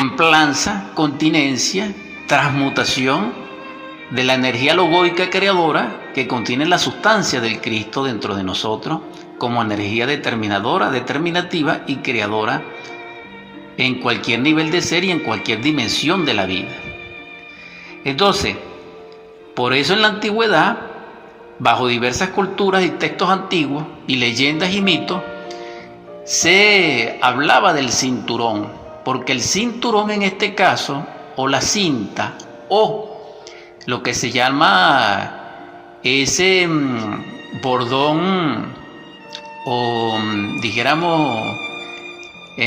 templanza, continencia, transmutación de la energía logoica creadora que contiene la sustancia del Cristo dentro de nosotros como energía determinadora, determinativa y creadora en cualquier nivel de ser y en cualquier dimensión de la vida. Entonces, por eso en la antigüedad, bajo diversas culturas y textos antiguos y leyendas y mitos, se hablaba del cinturón, porque el cinturón en este caso, o la cinta, o lo que se llama ese bordón, o dijéramos,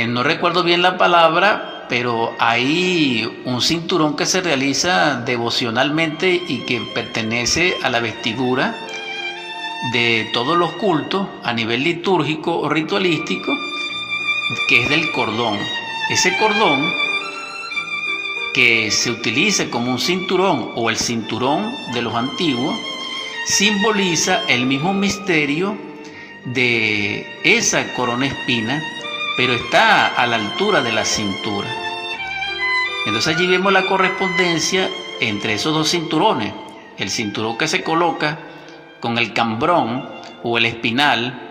no recuerdo bien la palabra, pero hay un cinturón que se realiza devocionalmente y que pertenece a la vestidura de todos los cultos a nivel litúrgico o ritualístico, que es del cordón. Ese cordón que se utiliza como un cinturón o el cinturón de los antiguos simboliza el mismo misterio de esa corona espina, pero está a la altura de la cintura. Entonces allí vemos la correspondencia entre esos dos cinturones, el cinturón que se coloca con el cambrón o el espinal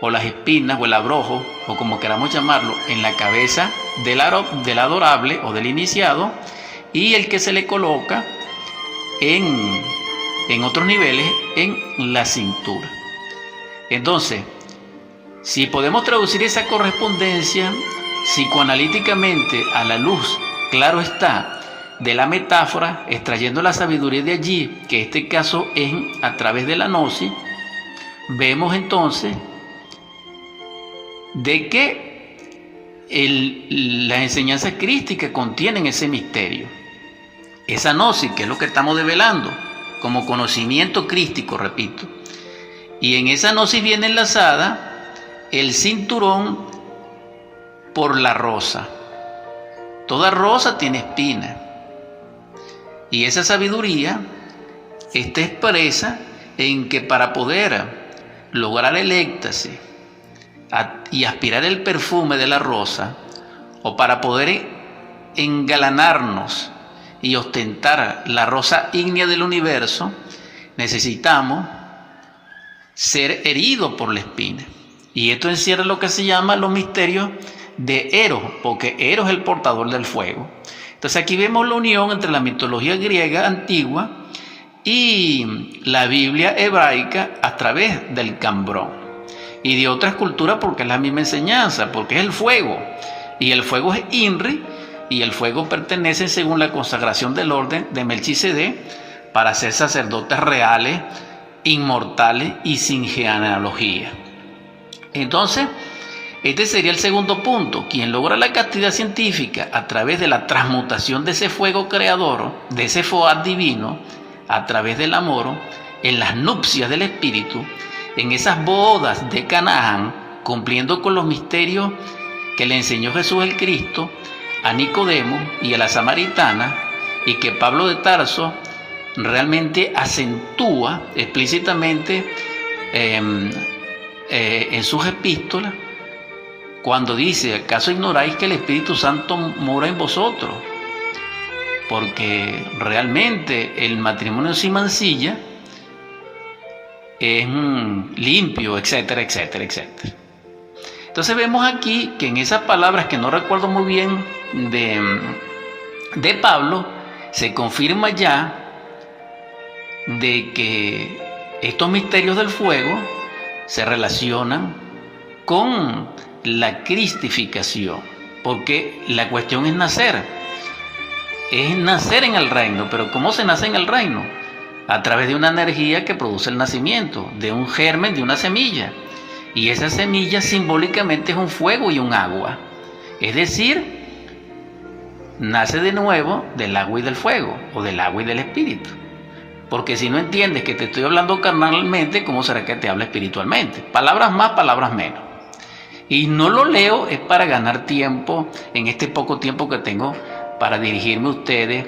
o las espinas o el abrojo o como queramos llamarlo en la cabeza del adorable o del iniciado, y el que se le coloca en otros niveles en la cintura. Entonces, si podemos traducir esa correspondencia psicoanalíticamente a la luz, claro está, de la metáfora, extrayendo la sabiduría de allí, que en este caso es a través de la gnosis, vemos entonces de que las enseñanzas crísticas contienen ese misterio. Esa gnosis, que es lo que estamos develando, como conocimiento crístico, repito. Y en esa gnosis viene enlazada el cinturón por la rosa. Toda rosa tiene espina. Y esa sabiduría está expresa en que para poder lograr el éxtasis y aspirar el perfume de la rosa, o para poder engalanarnos y ostentar la rosa ígnea del universo, necesitamos ser heridos por la espina. Y esto encierra lo que se llama los misterios de Eros, porque Eros es el portador del fuego. Entonces aquí vemos la unión entre la mitología griega antigua y la Biblia hebraica a través del cambrón. Y de otras culturas porque es la misma enseñanza, porque es el fuego. Y el fuego es Inri, y el fuego pertenece según la consagración del orden de Melquisedec para ser sacerdotes reales, inmortales y sin genealogía. Entonces, este sería el segundo punto. Quien logra la castidad científica a través de la transmutación de ese fuego creador, de ese foar divino, a través del amor, en las nupcias del espíritu, en esas bodas de Canaán, cumpliendo con los misterios que le enseñó Jesús el Cristo a Nicodemo y a la samaritana, y que Pablo de Tarso realmente acentúa explícitamente en sus epístolas, cuando dice: ¿acaso ignoráis que el Espíritu Santo mora en vosotros? Porque realmente el matrimonio sin mancilla es limpio, etcétera, etcétera, etcétera. Entonces vemos aquí que en esas palabras que no recuerdo muy bien de Pablo, se confirma ya de que estos misterios del fuego se relacionan con la cristificación, porque la cuestión es nacer en el reino. Pero ¿cómo se nace en el reino? A través de una energía que produce el nacimiento, de un germen, de una semilla. Y esa semilla simbólicamente es un fuego y un agua. Es decir, nace de nuevo del agua y del fuego, o del agua y del espíritu. Porque si no entiendes que te estoy hablando carnalmente, ¿cómo será que te habla espiritualmente? Palabras más, palabras menos. Y no lo leo es para ganar tiempo en este poco tiempo que tengo para dirigirme a ustedes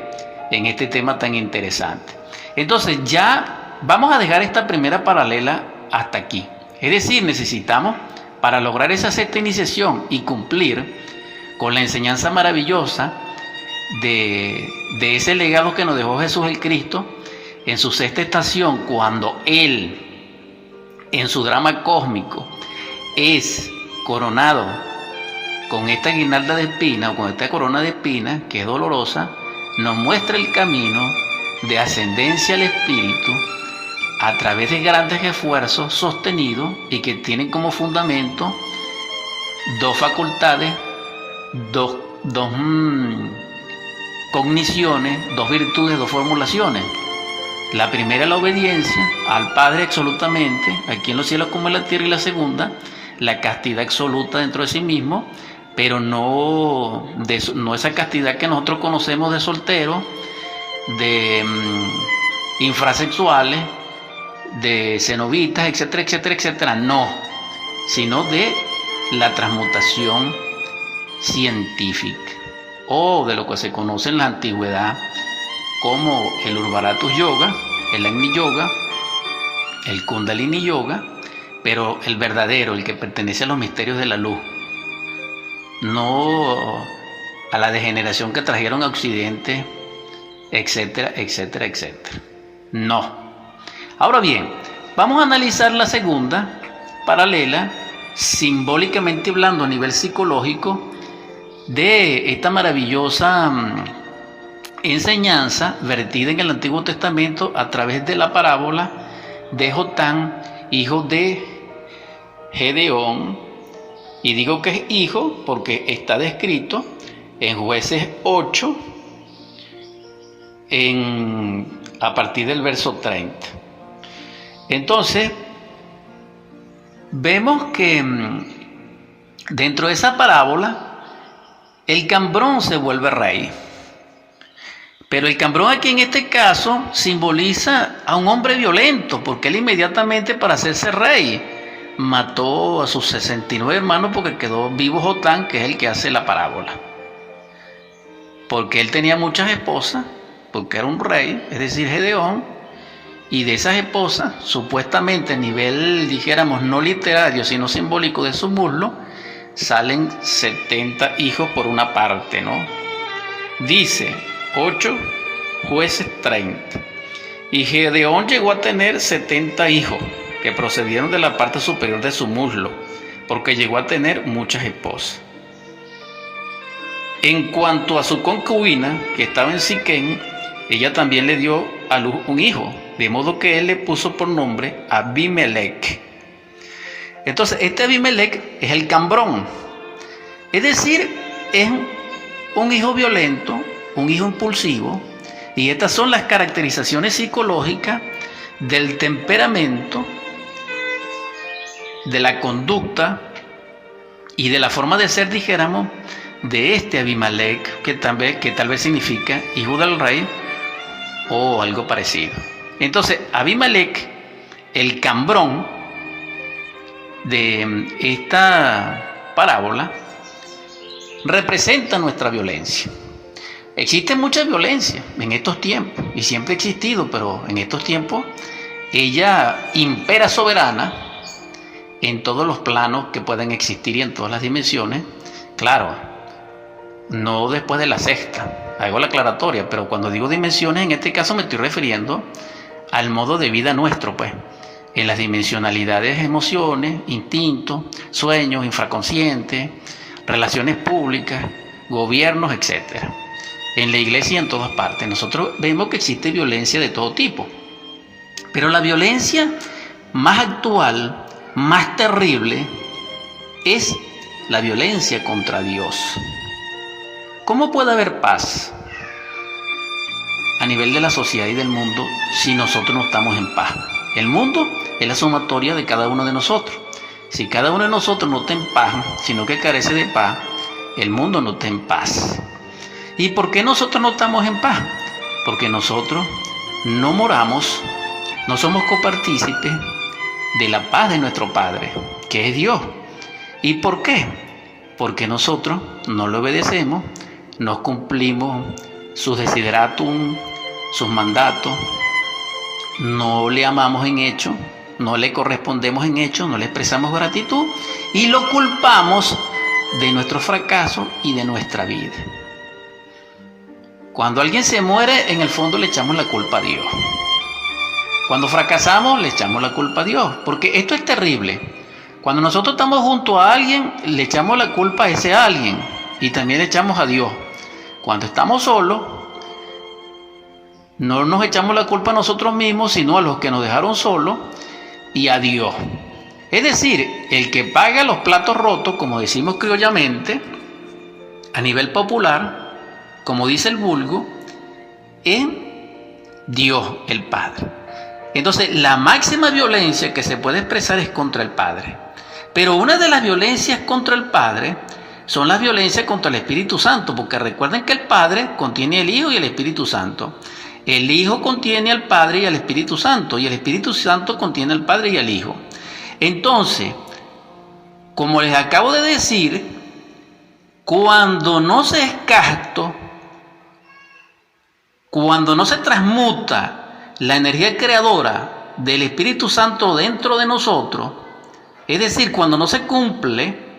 en este tema tan interesante. Entonces ya vamos a dejar esta primera paralela hasta aquí. Es decir, necesitamos, para lograr esa sexta iniciación y cumplir con la enseñanza maravillosa de ese legado que nos dejó Jesús el Cristo en su sexta estación, cuando Él, en su drama cósmico, es coronado con esta guirnalda de espinas o con esta corona de espinas, que es dolorosa, nos muestra el camino de ascendencia al Espíritu a través de grandes esfuerzos sostenidos y que tienen como fundamento dos facultades, dos cogniciones, dos virtudes, dos formulaciones. La primera, la obediencia al Padre absolutamente, aquí en los cielos como en la tierra, y la segunda, la castidad absoluta dentro de sí mismo, pero no esa castidad que nosotros conocemos de solteros, de infrasexuales, de cenobitas, etcétera, etcétera, etcétera, no, sino de la transmutación científica, o de lo que se conoce en la antigüedad como el Urvaratus Yoga, el Agni Yoga, el Kundalini Yoga, pero el verdadero, el que pertenece a los misterios de la luz, no a la degeneración que trajeron a Occidente, etcétera, etcétera, etcétera. No. Ahora bien, vamos a analizar la segunda, paralela, simbólicamente hablando a nivel psicológico, de esta maravillosa enseñanza vertida en el Antiguo Testamento a través de la parábola de Jotán, hijo de Gedeón. Y digo que es hijo porque está descrito en Jueces 8, a partir del verso 30. Entonces, vemos que dentro de esa parábola, el Cambrón se vuelve rey. Pero el Cambrón aquí en este caso simboliza a un hombre violento, porque él inmediatamente, para hacerse rey, mató a sus 69 hermanos porque quedó vivo Jotán, que es el que hace la parábola. Porque él tenía muchas esposas, porque era un rey, es decir, Gedeón, y de esas esposas, supuestamente a nivel, dijéramos, no literario, sino simbólico de su muslo, salen 70 hijos por una parte, ¿no? Dice 8 Jueces 30. Y Gedeón llegó a tener 70 hijos que procedieron de la parte superior de su muslo, porque llegó a tener muchas esposas. En cuanto a su concubina, que estaba en Siquén, ella también le dio a luz un hijo, de modo que él le puso por nombre Abimelech. Entonces, este Abimelech es el Cambrón, es decir, es un hijo violento, un hijo impulsivo, y estas son las caracterizaciones psicológicas del temperamento, de la conducta y de la forma de ser, dijéramos, de este Abimelech, que tal vez significa hijo del rey o algo parecido. Entonces, Abimelech, el Cambrón de esta parábola, representa nuestra violencia. Existe mucha violencia en estos tiempos, y siempre ha existido, pero en estos tiempos ella impera soberana en todos los planos que pueden existir y en todas las dimensiones. Claro, no después de la sexta, hago la aclaratoria, pero cuando digo dimensiones, en este caso me estoy refiriendo al modo de vida nuestro, pues, en las dimensionalidades, emociones, instintos, sueños, infraconscientes, relaciones públicas, gobiernos, etcétera. En la iglesia y en todas partes. Nosotros vemos que existe violencia de todo tipo. Pero la violencia más actual, más terrible, es la violencia contra Dios. ¿Cómo puede haber paz a nivel de la sociedad y del mundo si nosotros no estamos en paz? El mundo es la sumatoria de cada uno de nosotros. Si cada uno de nosotros no está en paz, sino que carece de paz, el mundo no está en paz. ¿Y por qué nosotros no estamos en paz? Porque nosotros no moramos, no somos copartícipes de la paz de nuestro Padre, que es Dios. ¿Y por qué? Porque nosotros no le obedecemos, no cumplimos sus desideratum, sus mandatos, no le amamos en hecho, no le correspondemos en hecho, no le expresamos gratitud y lo culpamos de nuestro fracaso y de nuestra vida. Cuando alguien se muere, en el fondo le echamos la culpa a Dios. Cuando fracasamos, le echamos la culpa a Dios, porque esto es terrible. Cuando nosotros estamos junto a alguien, le echamos la culpa a ese alguien y también le echamos a Dios. Cuando estamos solos, no nos echamos la culpa a nosotros mismos, sino a los que nos dejaron solos y a Dios. Es decir, el que paga los platos rotos, como decimos criollamente, a nivel popular, como dice el vulgo, es Dios el Padre. Entonces, la máxima violencia que se puede expresar es contra el Padre. Pero una de las violencias contra el Padre son las violencias contra el Espíritu Santo, porque recuerden que el Padre contiene el Hijo y el Espíritu Santo. El Hijo contiene al Padre y al Espíritu Santo, y el Espíritu Santo contiene al Padre y al Hijo. Entonces, como les acabo de decir, cuando no se es casto, cuando no se transmuta la energía creadora del Espíritu Santo dentro de nosotros, es decir, cuando no se cumple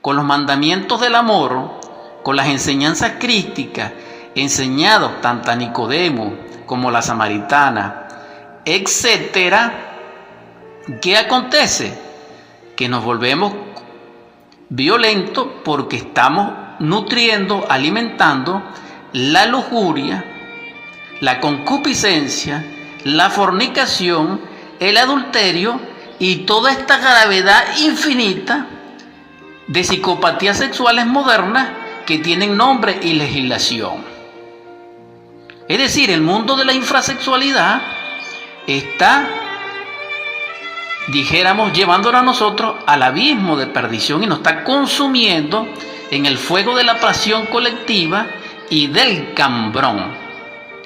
con los mandamientos del amor, con las enseñanzas crísticas enseñados tanto a Nicodemo como a la samaritana, etcétera, ¿qué acontece? Que nos volvemos violentos porque estamos nutriendo, alimentando la lujuria, la concupiscencia, la fornicación, el adulterio y toda esta gravedad infinita de psicopatías sexuales modernas que tienen nombre y legislación. Es decir, el mundo de la infrasexualidad está, dijéramos, llevándonos a nosotros al abismo de perdición y nos está consumiendo en el fuego de la pasión colectiva y del cambrón.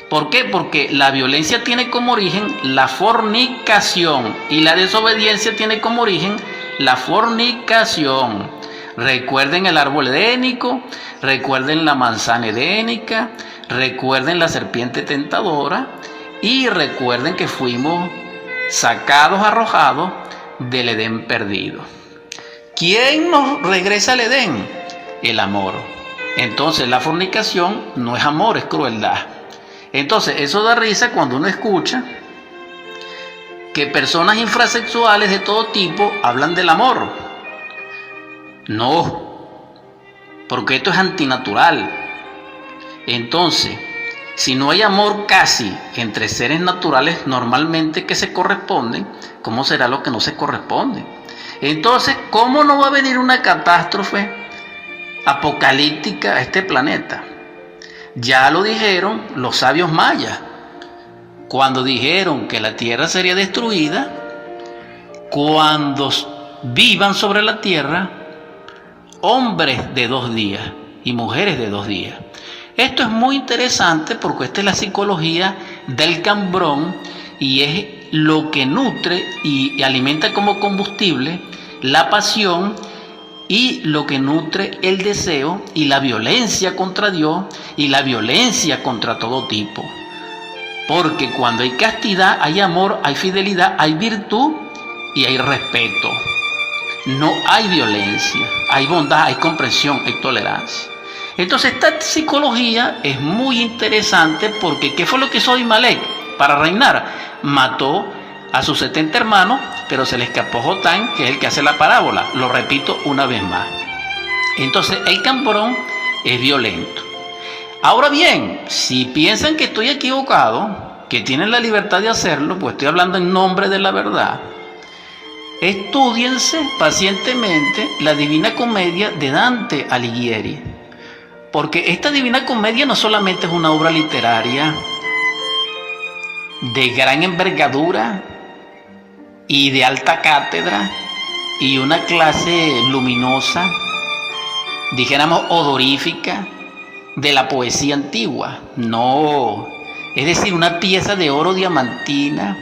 ¿Por qué? Porque la violencia tiene como origen la fornicación y la desobediencia tiene como origen la fornicación. Recuerden el árbol edénico, recuerden la manzana edénica, recuerden la serpiente tentadora y recuerden que fuimos sacados, arrojados del Edén perdido. ¿Quién nos regresa al Edén? El amor. Entonces la fornicación no es amor, es crueldad. Entonces eso da risa cuando uno escucha que personas infrasexuales de todo tipo hablan del amor. No, porque esto es antinatural. Entonces, si no hay amor casi entre seres naturales normalmente que se corresponden, ¿cómo será lo que no se corresponde? Entonces, ¿cómo no va a venir una catástrofe apocalíptica a este planeta? Ya lo dijeron los sabios mayas, cuando dijeron que la tierra sería destruida, cuando vivan sobre la tierra hombres de 2 días y mujeres de 2 días. Esto es muy interesante porque esta es la psicología del cambrón y es lo que nutre y alimenta como combustible la pasión y lo que nutre el deseo y la violencia contra Dios y la violencia contra todo tipo. Porque cuando hay castidad, hay amor, hay fidelidad, hay virtud y hay respeto. No hay violencia, hay bondad, hay comprensión, hay tolerancia. Entonces esta psicología es muy interesante porque ¿qué fue lo que hizo Abimelech para reinar? Mató a sus 70 hermanos, pero se le escapó Jotán, que es el que hace la parábola. Lo repito una vez más. Entonces el cambrón es violento. Ahora bien, si piensan que estoy equivocado, que tienen la libertad de hacerlo, pues estoy hablando en nombre de la verdad. Estúdiense pacientemente la Divina Comedia de Dante Alighieri, porque esta Divina Comedia no solamente es una obra literaria de gran envergadura y de alta cátedra y una clase luminosa, dijéramos odorífica, de la poesía antigua. No, es decir, una pieza de oro diamantina